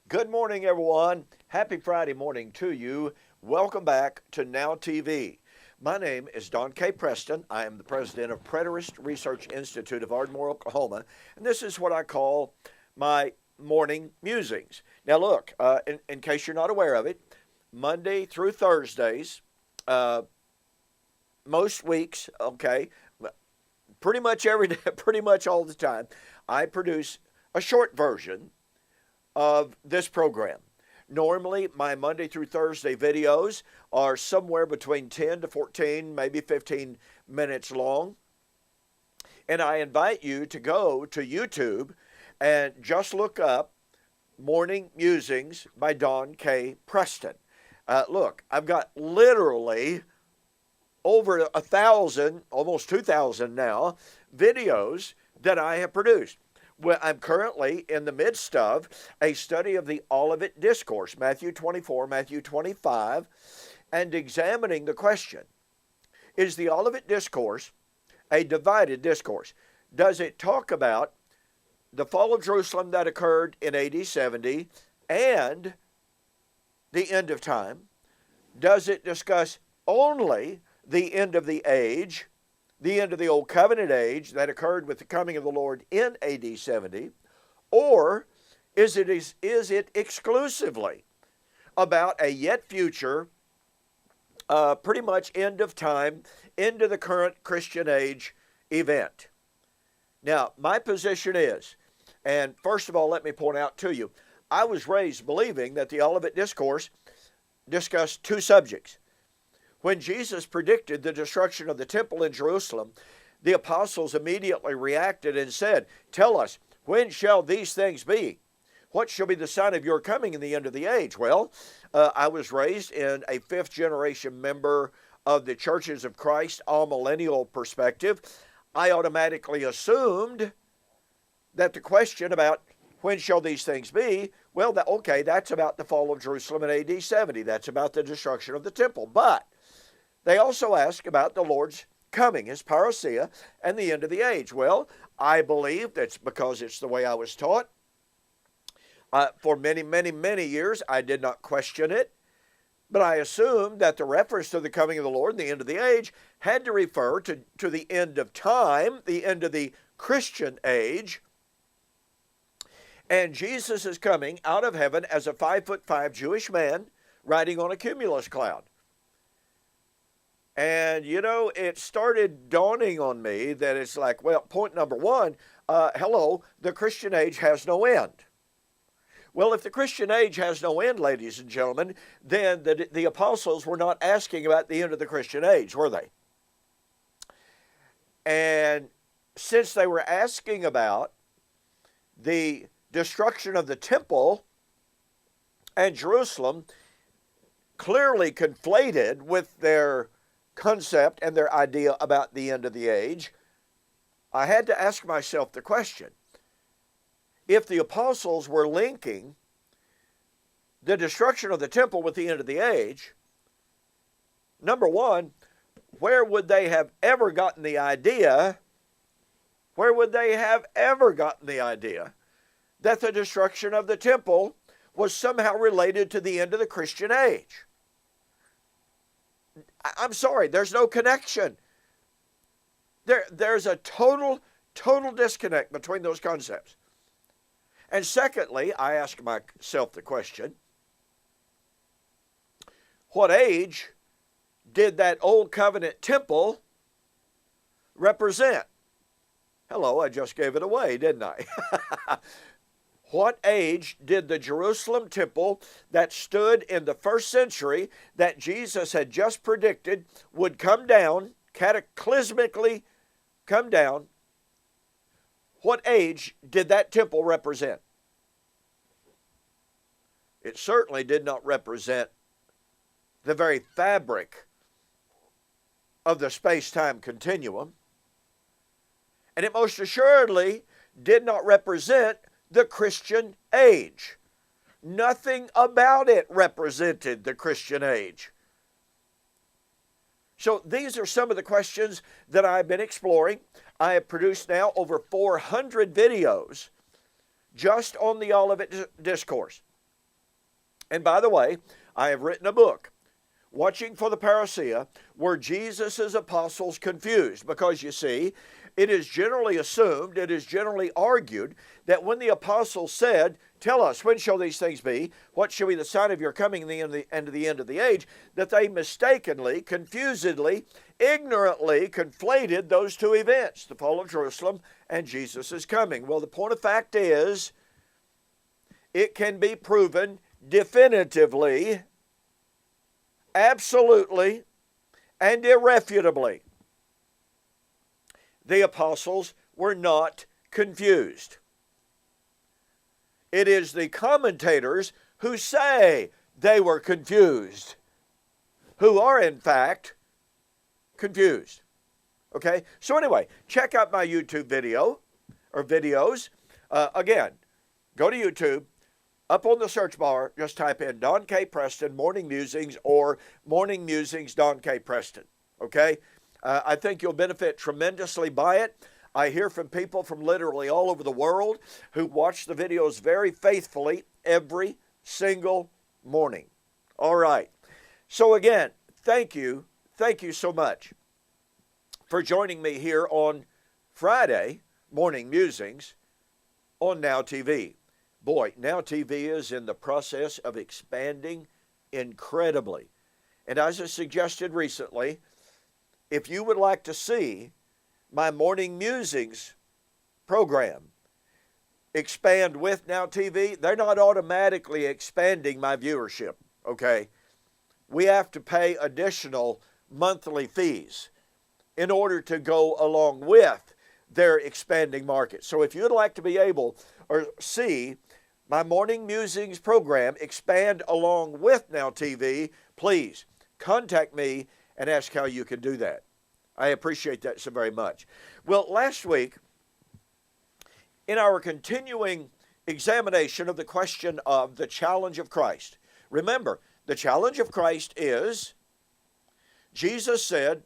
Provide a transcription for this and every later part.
Good morning, everyone. Happy Friday morning to you. Welcome back to Now TV. My name is Don K. Preston. I am the president of Preterist Research Institute of Ardmore, Oklahoma, and this is what I call my morning musings. Now, look, in case you're not aware of it, Monday through Thursdays, most weeks, okay, pretty much every day, pretty much all the time, I produce a short version of this program. Normally, my Monday through Thursday videos are somewhere between 10 to 14, maybe 15 minutes long. And I invite you to go to YouTube and just look up Morning Musings by Don K. Preston. Look, I've got literally over 1,000, almost 2,000 now, videos that I have produced. Well, I'm currently in the midst of a study of the Olivet Discourse, Matthew 24, Matthew 25, and examining the question, is the Olivet Discourse a divided discourse? Does it talk about the fall of Jerusalem that occurred in AD 70 and the end of time? Does it discuss only the end of the age, the end of the Old Covenant age that occurred with the coming of the Lord in AD 70, or is it exclusively about a yet future, pretty much end of time, into the current Christian age event? Now, my position is, and first of all, let me point out to you, I was raised believing that the Olivet Discourse discussed two subjects. When Jesus predicted the destruction of the temple in Jerusalem, the apostles immediately reacted and said, "Tell us, when shall these things be? What shall be the sign of your coming in the end of the age?" Well, I was raised in a fifth generation member of the Churches of Christ all-millennial perspective. I automatically assumed that the question about when shall these things be, well, that's about the fall of Jerusalem in AD 70. That's about the destruction of the temple. But they also ask about the Lord's coming, his parousia, and the end of the age. Well, I believe that's because it's the way I was taught. For many, many, many years, I did not question it, but I assumed that the reference to the coming of the Lord and the end of the age had to refer to the end of time, the end of the Christian age. And Jesus is coming out of heaven as a 5'5" Jewish man riding on a cumulus cloud. And, it started dawning on me that it's like, well, point number one, the Christian age has no end. Well, if the Christian age has no end, ladies and gentlemen, then the apostles were not asking about the end of the Christian age, were they? And since they were asking about the destruction of the temple and Jerusalem, clearly conflated with their concept and their idea about the end of the age, I had to ask myself the question, if the apostles were linking the destruction of the temple with the end of the age, number one, where would they have ever gotten the idea that the destruction of the temple was somehow related to the end of the Christian age? I'm sorry, there's no connection. There's a total disconnect between those concepts. And secondly, I ask myself the question, what age did that Old Covenant temple represent? Hello, I just gave it away, didn't I? What age did the Jerusalem temple that stood in the first century that Jesus had just predicted would come down, cataclysmically come down, what age did that temple represent? It certainly did not represent the very fabric of the space-time continuum. And it most assuredly did not represent the Christian age. Nothing about it represented the Christian age. So these are some of the questions that I've been exploring. I have produced now over 400 videos just on the Olivet Discourse. And by the way, I have written a book, Watching for the Parousia, were Jesus' apostles confused? Because you see, it is generally assumed, it is generally argued, that when the apostles said, tell us, when shall these things be? What shall be the sign of your coming and the end of the age? That they mistakenly, confusedly, ignorantly conflated those two events, the fall of Jerusalem and Jesus' coming. Well, the point of fact is, it can be proven definitively, absolutely, and irrefutably. The apostles were not confused. It is the commentators who say they were confused, who are in fact confused. Okay? So anyway, check out my YouTube video, or videos. Again, go to YouTube. Up on the search bar, just type in Don K. Preston, Morning Musings, or Morning Musings, Don K. Preston. Okay? I think you'll benefit tremendously by it. I hear from people from literally all over the world who watch the videos very faithfully every single morning. All right. So again, thank you so much for joining me here on Friday, Morning Musings, on Now TV. Boy, Now TV is in the process of expanding incredibly. And as I suggested recently, if you would like to see my Morning Musings program expand with Now TV, they're not automatically expanding my viewership, okay? We have to pay additional monthly fees in order to go along with their expanding market. So if you'd like to be able or see my Morning Musings program expand along with Now TV, please contact me and ask how you can do that. I appreciate that so very much. Well, last week, in our continuing examination of the question of the challenge of Christ, remember, the challenge of Christ is, Jesus said,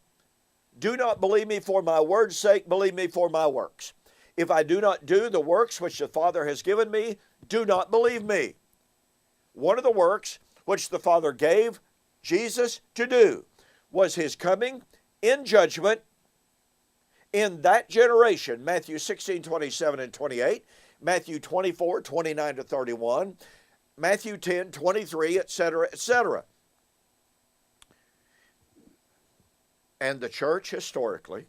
do not believe me for my word's sake, believe me for my works. If I do not do the works which the Father has given me, do not believe me. One of the works which the Father gave Jesus to do was his coming in judgment in that generation, Matthew 16, 27 and 28, Matthew 24, 29 to 31, Matthew 10, 23, etc., etc. And the church historically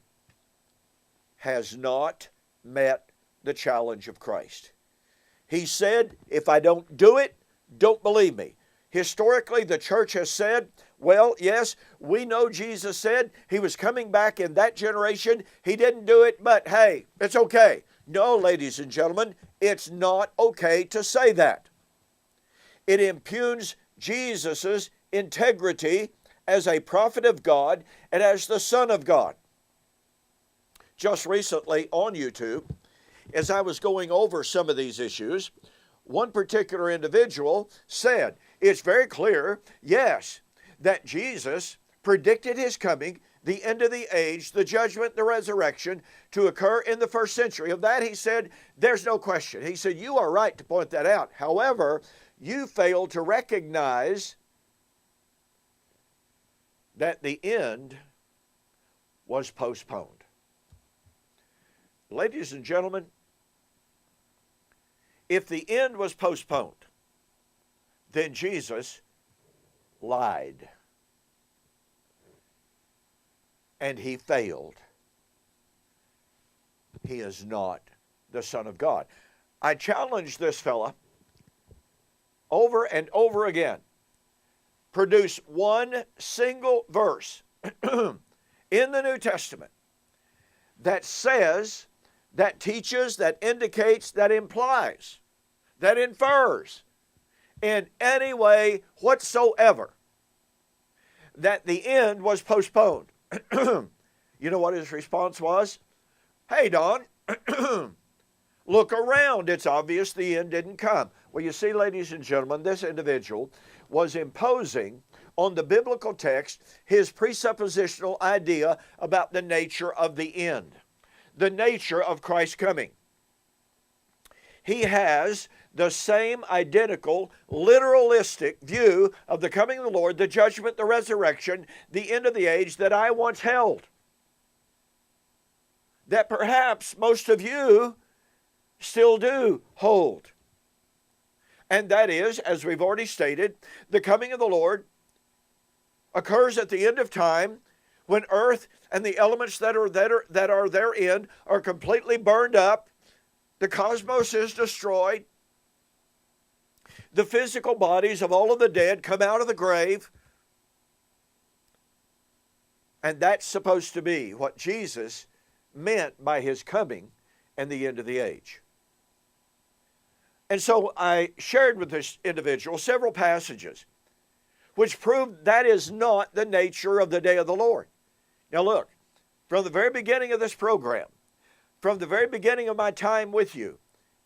has not met the challenge of Christ. He said, if I don't do it, don't believe me. Historically, the church has said, well, yes, we know Jesus said he was coming back in that generation. He didn't do it, but hey, it's okay. No, ladies and gentlemen, it's not okay to say that. It impugns Jesus' integrity as a prophet of God and as the Son of God. Just recently on YouTube, as I was going over some of these issues, one particular individual said, it's very clear, yes, that Jesus predicted his coming, the end of the age, the judgment, the resurrection, to occur in the first century. Of that, he said, there's no question. He said, you are right to point that out. However, you failed to recognize that the end was postponed. Ladies and gentlemen, if the end was postponed, then Jesus lied. And he failed. He is not the Son of God. I challenge this fella over and over again. Produce one single verse in the New Testament that says, that teaches, that indicates, that implies, that infers in any way whatsoever that the end was postponed. You know what his response was? Hey, Don, look around. It's obvious the end didn't come. Well, you see, ladies and gentlemen, this individual was imposing on the biblical text his presuppositional idea about the nature of the end, the nature of Christ's coming. he has the same identical, literalistic view of the coming of the Lord, the judgment, the resurrection, the end of the age that I once held. That perhaps most of you still do hold. And that is, as we've already stated, the coming of the Lord occurs at the end of time when earth and the elements that are therein are completely burned up. The cosmos is destroyed. The physical bodies of all of the dead come out of the grave. And that's supposed to be what Jesus meant by his coming and the end of the age. And so I shared with this individual several passages which prove that is not the nature of the day of the Lord. Now look, from the very beginning of this program, from the very beginning of my time with you,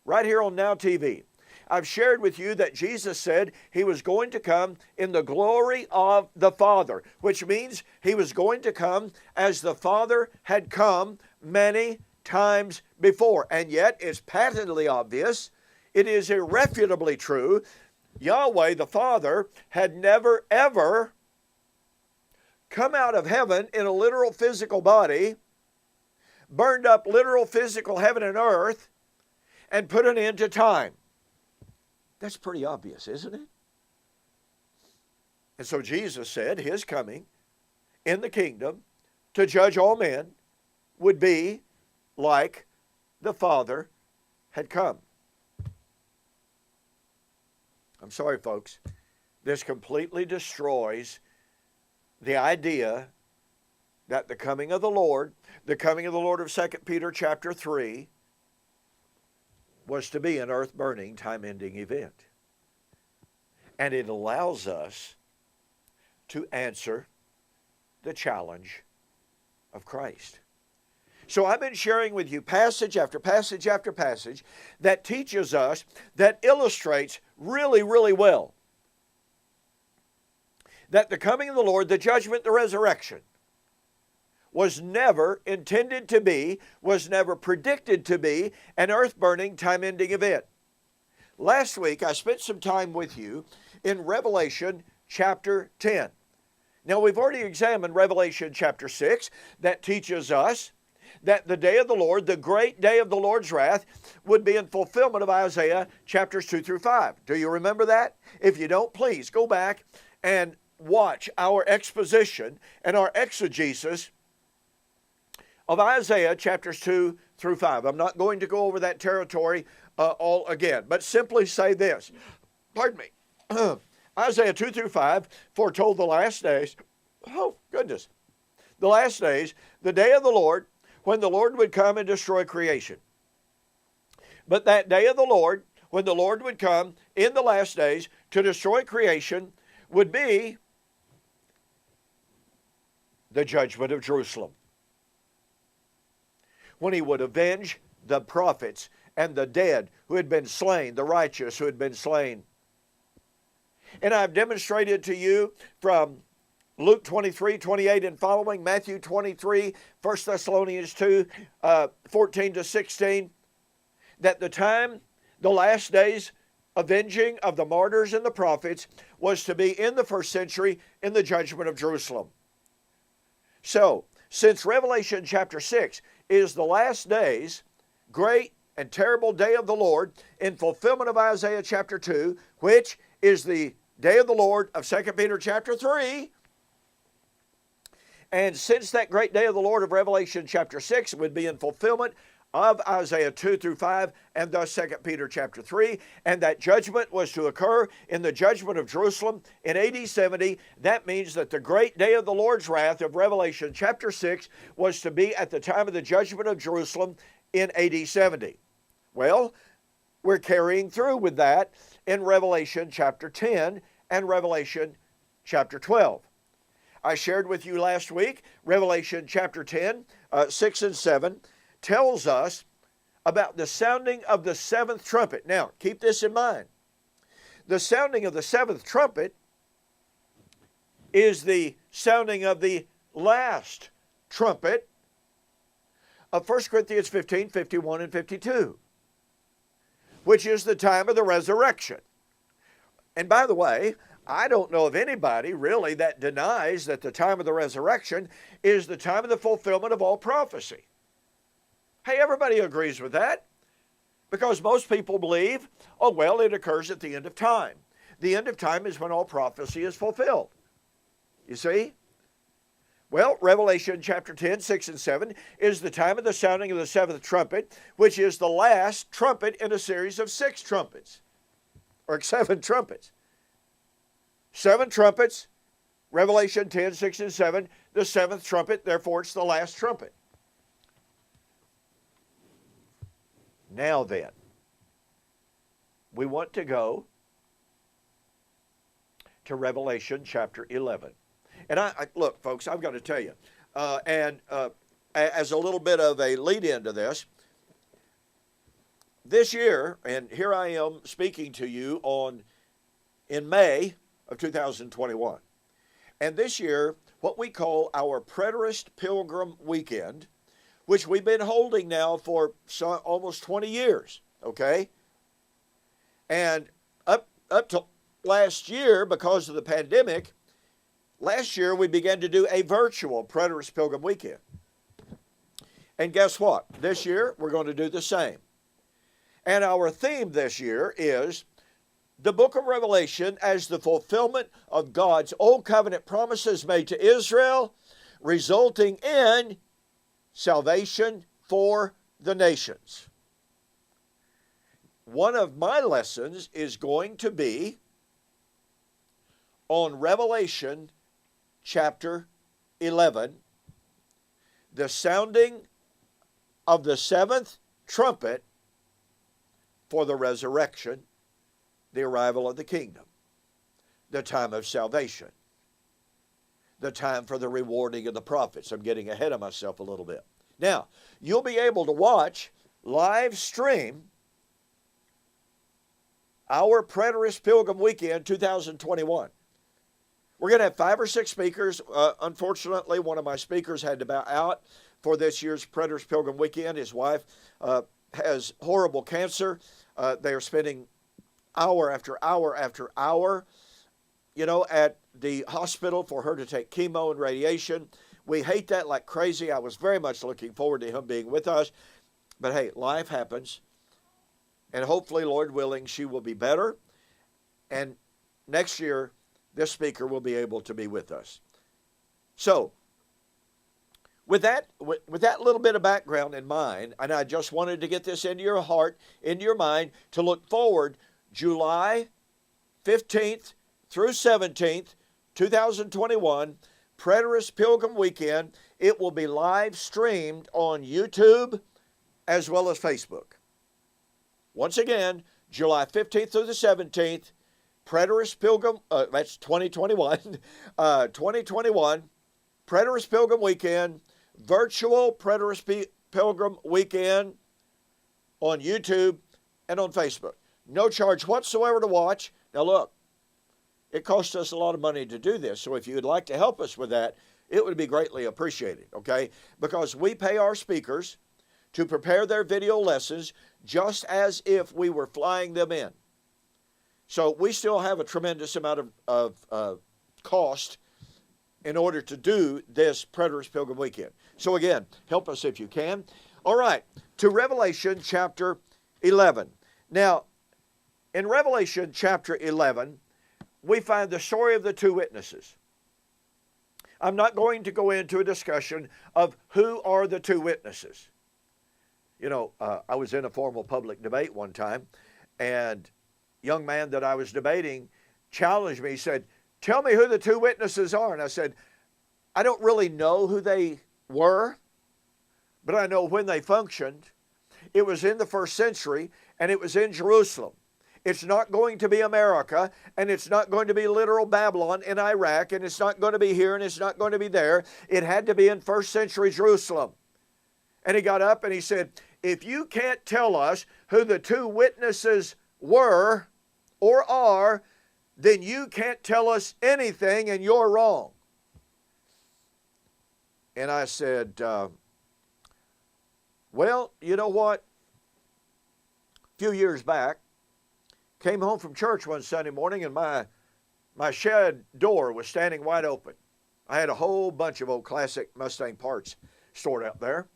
right here on Now TV, I've shared with you that Jesus said he was going to come in the glory of the Father, which means he was going to come as the Father had come many times before. And yet it's patently obvious, it is irrefutably true, Yahweh the Father had never ever come out of heaven in a literal physical body, burned up literal physical heaven and earth, and put an end to time. That's pretty obvious, isn't it? And so Jesus said his coming in the kingdom to judge all men would be like the Father had come. I'm sorry, folks. This completely destroys the idea that the coming of the Lord of 2 Peter chapter 3, was to be an earth-burning, time-ending event. And it allows us to answer the challenge of Christ. So I've been sharing with you passage after passage after passage that teaches us, that illustrates really, really well that the coming of the Lord, the judgment, the resurrection, was never intended to be, was never predicted to be an earth-burning, time-ending event. Last week, I spent some time with you in Revelation chapter 10. Now, we've already examined Revelation chapter 6 that teaches us that the day of the Lord, the great day of the Lord's wrath, would be in fulfillment of Isaiah chapters 2 through 5. Do you remember that? If you don't, please go back and watch our exposition and our exegesis of Isaiah chapters 2 through 5. I'm not going to go over that territory all again, but simply say this. Pardon me. Isaiah 2 through 5 foretold the last days. Oh, goodness. The last days, the day of the Lord, when the Lord would come and destroy creation. But that day of the Lord, when the Lord would come in the last days to destroy creation, would be the judgment of Jerusalem, when he would avenge the prophets and the dead who had been slain, the righteous who had been slain. And I've demonstrated to you from Luke 23, 28 and following, Matthew 23, 1 Thessalonians 2, 14 to 16, that the last days avenging of the martyrs and the prophets was to be in the first century in the judgment of Jerusalem. So, since Revelation chapter 6 is the last days, great and terrible day of the Lord, in fulfillment of Isaiah chapter 2, which is the day of the Lord of 2 Peter chapter 3, and since that great day of the Lord of Revelation chapter 6 would be in fulfillment of Isaiah 2 through 5, and thus 2 Peter chapter 3, and that judgment was to occur in the judgment of Jerusalem in AD 70, that means that the great day of the Lord's wrath of Revelation chapter 6 was to be at the time of the judgment of Jerusalem in AD 70. Well, we're carrying through with that in Revelation chapter 10 and Revelation chapter 12. I shared with you last week, Revelation chapter 10, 6 and 7, tells us about the sounding of the seventh trumpet. Now, keep this in mind. The sounding of the seventh trumpet is the sounding of the last trumpet of 1 Corinthians 15, 51 and 52. which is the time of the resurrection. And by the way, I don't know of anybody really that denies that the time of the resurrection is the time of the fulfillment of all prophecy. Hey, everybody agrees with that because most people believe, oh, well, it occurs at the end of time. The end of time is when all prophecy is fulfilled. You see? Well, Revelation chapter 10, 6 and 7 is the time of the sounding of the seventh trumpet, which is the last trumpet in a series of 6 trumpets, or 7 trumpets. 7 trumpets, Revelation 10, 6 and 7, the 7th trumpet, therefore it's the last trumpet. Now then, we want to go to Revelation chapter 11. And look, folks, I've got to tell you, as a little bit of a lead-in to this year, and here I am speaking to you in May of 2021. And this year, what we call our Preterist Pilgrim Weekend, which we've been holding now for almost 20 years, okay? And up to last year, because of the pandemic, last year we began to do a virtual Preterist Pilgrim Weekend. And guess what? This year we're going to do the same. And our theme this year is the book of Revelation as the fulfillment of God's old covenant promises made to Israel, resulting in salvation for the nations. One of my lessons is going to be on Revelation chapter 11, the sounding of the 7th trumpet for the resurrection, the arrival of the kingdom, the time of salvation, the time for the rewarding of the prophets. I'm getting ahead of myself a little bit. Now, you'll be able to watch live stream our Preterist Pilgrim Weekend 2021. We're going to have 5 or 6 speakers. Unfortunately, one of my speakers had to bow out for this year's Preterist Pilgrim Weekend. His wife has horrible cancer. They are spending hour after hour after hour, at the hospital for her to take chemo and radiation. We hate that like crazy. I was very much looking forward to him being with us. But hey, life happens. And hopefully, Lord willing, she will be better. And next year, this speaker will be able to be with us. So, with that little bit of background in mind, and I just wanted to get this into your heart, into your mind, to look forward July 15th through 17th, 2021, Preterist Pilgrim Weekend. It will be live streamed on YouTube as well as Facebook. Once again, July 15th through the 17th, Preterist Pilgrim, that's 2021, 2021, Preterist Pilgrim Weekend, virtual Preterist Pilgrim Weekend on YouTube and on Facebook. No charge whatsoever to watch. Now look, it costs us a lot of money to do this, so if you would like to help us with that, it would be greatly appreciated, okay? Because we pay our speakers to prepare their video lessons just as if we were flying them in. So we still have a tremendous amount of cost in order to do this Preterist Pilgrim Weekend. So again, help us if you can. All right, to Revelation chapter 11. Now, in Revelation chapter 11, we find the story of the 2 witnesses. I'm not going to go into a discussion of who are the 2 witnesses. I was in a formal public debate one time, and a young man that I was debating challenged me. He said, "Tell me who the 2 witnesses are." And I said, "I don't really know who they were, but I know when they functioned. It was in the 1st century, and it was in Jerusalem. It's not going to be America, and it's not going to be literal Babylon in Iraq, and it's not going to be here, and it's not going to be there. It had to be in 1st century Jerusalem." And he got up and he said, "If you can't tell us who the 2 witnesses were or are, then you can't tell us anything, and you're wrong." And I said, well, you know what? few years back, came home from church one Sunday morning, and my shed door was standing wide open. I had a whole bunch of old classic Mustang parts stored out there.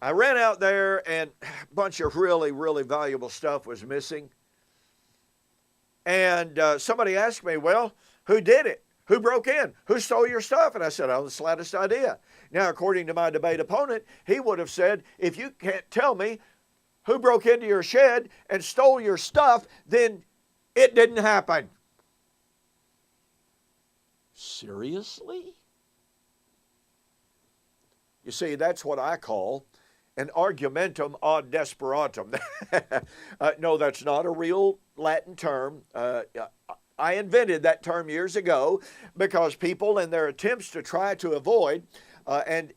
I ran out there, and a bunch of really, really valuable stuff was missing. And somebody asked me, well, who did it? Who broke in? Who stole your stuff? And I said, I don't have the slightest idea. Now, according to my debate opponent, he would have said, if you can't tell me who broke into your shed and stole your stuff, then it didn't happen. Seriously? You see, that's what I call an argumentum ad desperatum. No, that's not a real Latin term. I invented that term years ago because people, in their attempts to try to avoid and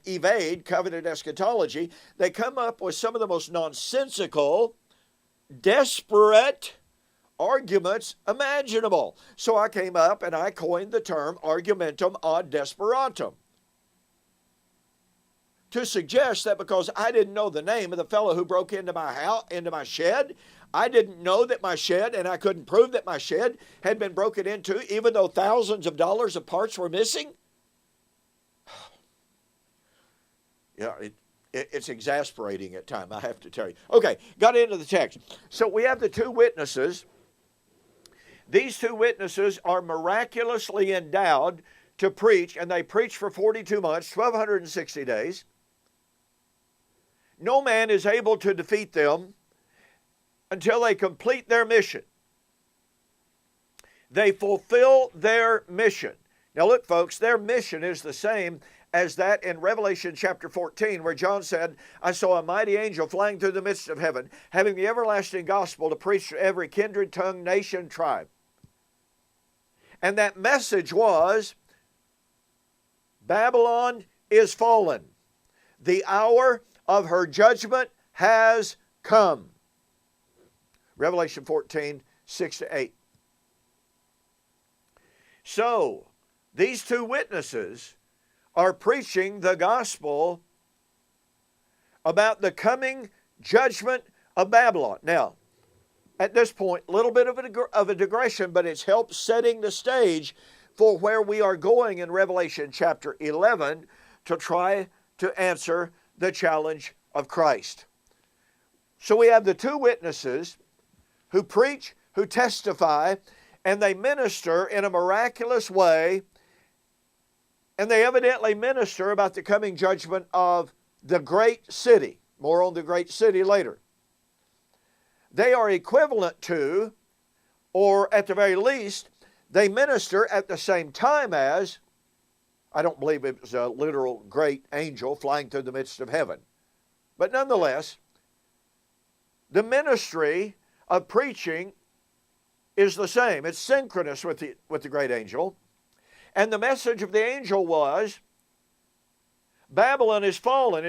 evade covenant eschatology, they come up with some of the most nonsensical, desperate arguments imaginable. So I came up and I coined the term argumentum ad desperatum, to suggest that because I didn't know the name of the fellow who broke into my house, into my shed, I didn't know that my shed, and I couldn't prove that my shed had been broken into, even though thousands of dollars of parts were missing. Yeah, it's exasperating at times, I have to tell you. Okay, got into the text. So we have the two witnesses. These two witnesses are miraculously endowed to preach, and they preach for 42 months, 1,260 days. No man is able to defeat them until they complete their mission. They fulfill their mission. Now look, folks, their mission is the same as that in Revelation chapter 14, where John said, I saw a mighty angel flying through the midst of heaven, having the everlasting gospel to preach to every kindred, tongue, nation, tribe. And that message was, Babylon is fallen. The hour of her judgment has come. Revelation 14, 6-8. So, these two witnesses are preaching the gospel about the coming judgment of Babylon. Now, at this point, a little bit of a digression, but it's helped setting the stage for where we are going in Revelation chapter 11 to try to answer the challenge of Christ. So we have the two witnesses who preach, who testify, and they minister in a miraculous way, and they evidently minister about the coming judgment of the great city. More on the great city later. They are equivalent to, or at the very least, they minister at the same time as, I don't believe it was a literal great angel flying through the midst of heaven, but nonetheless, the ministry of preaching is the same. It's synchronous with the great angel. And the message of the angel was, Babylon is fallen,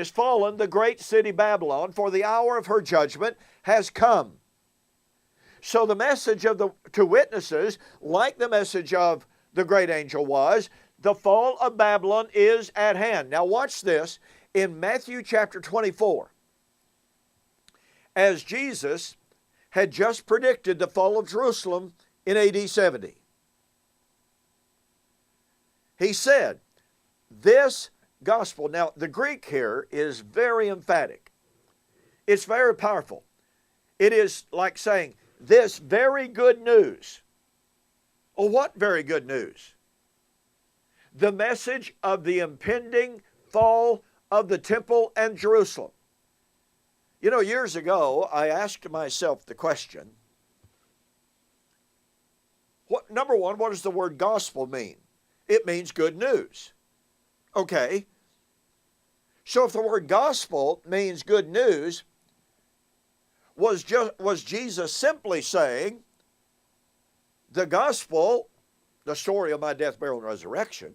the great city Babylon, for the hour of her judgment has come. So the message of the two witnesses, like the message of the great angel was, the fall of Babylon is at hand. Now watch this in Matthew chapter 24. As Jesus had just predicted the fall of Jerusalem in AD 70. He said, this gospel, now the Greek here is very emphatic. It's very powerful. It is like saying, this very good news. Oh, what very good news? The message of the impending fall of the temple and Jerusalem. You know, years ago, I asked myself the question, number one, what does the word gospel mean? It means good news. Okay. So if the word gospel means good news, was Jesus simply saying, the gospel, the story of my death, burial, and resurrection,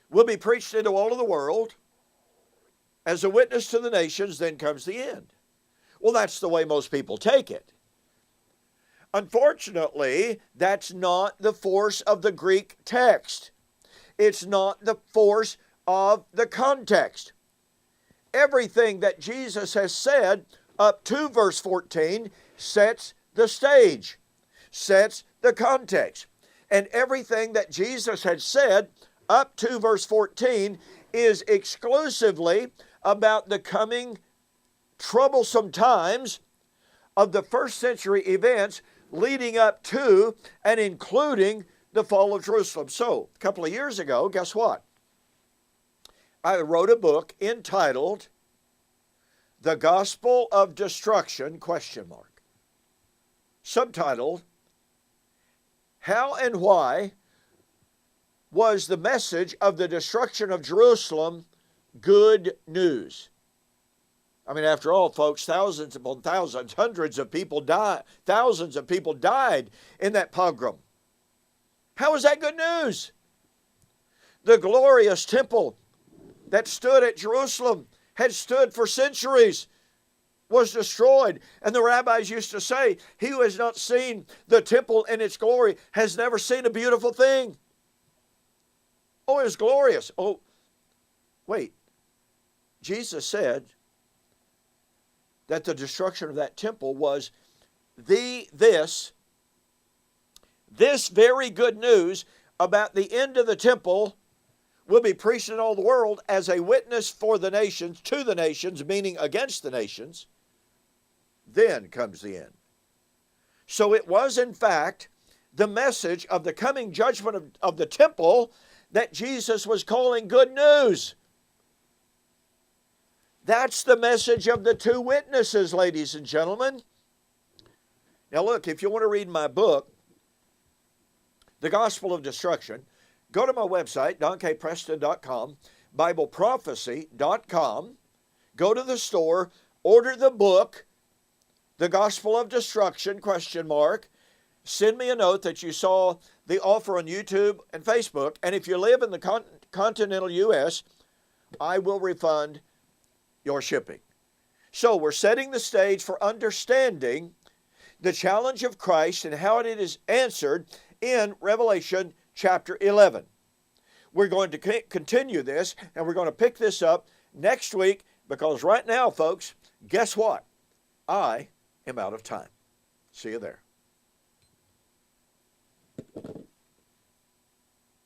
will be preached into all of the world as a witness to the nations, then comes the end. Well, that's the way most people take it. Unfortunately, that's not the force of the Greek text. It's not the force of the context. Everything that Jesus has said up to verse 14 sets the stage, sets the context. And everything that Jesus had said up to verse 14 is exclusively about the coming troublesome times of the first century events leading up to and including the fall of Jerusalem. So, a couple of years ago, guess what? I wrote a book entitled The Gospel of Destruction, ? Subtitled, How and Why Was the Message of the Destruction of Jerusalem Good News? I mean, after all, folks, thousands upon thousands, hundreds of people died, thousands of people died in that pogrom. How is that good news? The glorious temple that stood at Jerusalem, had stood for centuries, was destroyed. And the rabbis used to say, he who has not seen the temple in its glory has never seen a beautiful thing. Oh, it was glorious. Oh, wait. Jesus said that the destruction of that temple was this very good news about the end of the temple will be preached in all the world as a witness for the nations, to the nations, meaning against the nations. Then comes the end. So it was, in fact, the message of the coming judgment of the temple that Jesus was calling good news. That's the message of the two witnesses, ladies and gentlemen. Now look, if you want to read my book, The Gospel of Destruction, go to my website, donkpreston.com, BibleProphecy.com, go to the store, order the book, The Gospel of Destruction, ? Send me a note that you saw the offer on YouTube and Facebook, and if you live in the continental U.S., I will refund your shipping. So we're setting the stage for understanding the challenge of Christ and how it is answered in Revelation chapter 11. We're going to continue this, and we're going to pick this up next week, because right now, folks, guess what? I am out of time. See you there.